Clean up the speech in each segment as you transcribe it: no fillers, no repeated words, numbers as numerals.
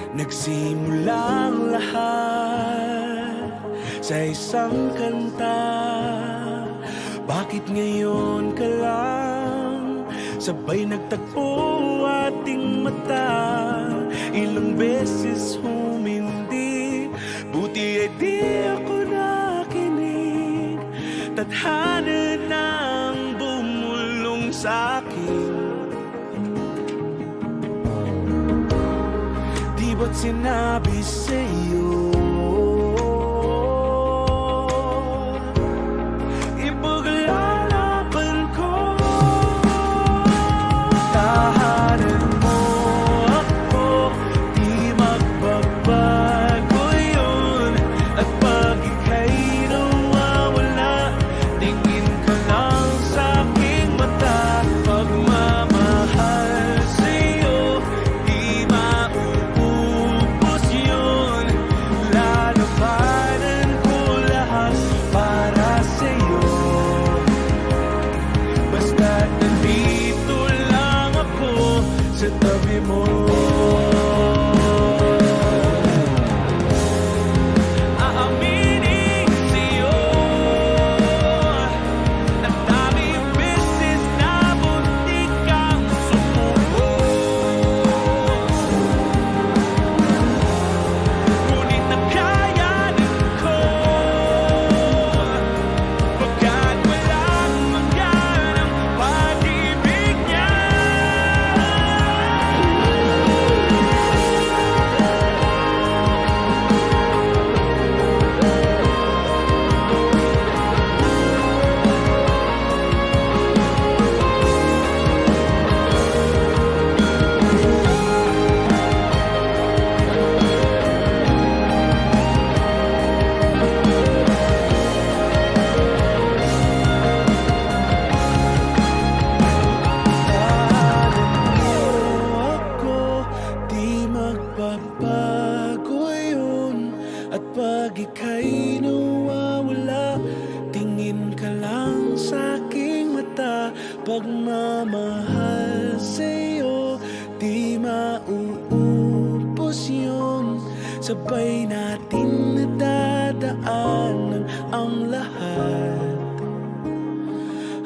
Nagsimula ang lahat sa isang kanta. Bakit ngayon ka lang sabay nagtagpo ating mata? Ilang beses humindi, buti ay di ako nakinig. Tadhana nang bumulong sa'kin. Di ba't sinabi sa'yo ipaglalaban ko? Tahanan mo ako, di magbabago yun. At pag ika'y nawawala, tingin ka lang sa'king mata. Pagmamahal sa'yo, di mauubos yun. Lalabanan ko lahat para sa'yo. Basta't nandito lang ako sa tabi mo. Aaminin sa'yo, ang daming beses na muntik kang sumuko. Ngunit nakayanan ko, pagkat walang mangyan ang pag-ibig niya. Ako, di magbabago yun. At pag ika'y nawawala, tingin ka lang sa'king mata. Pagmamahal sa'yo, di mauubos yun. Sabay natin nadadaanan ang lahat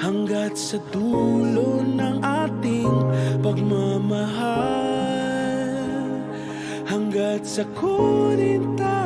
hanggat sa dulo ng ating pagmamahal. Hanggat sa kunin tayo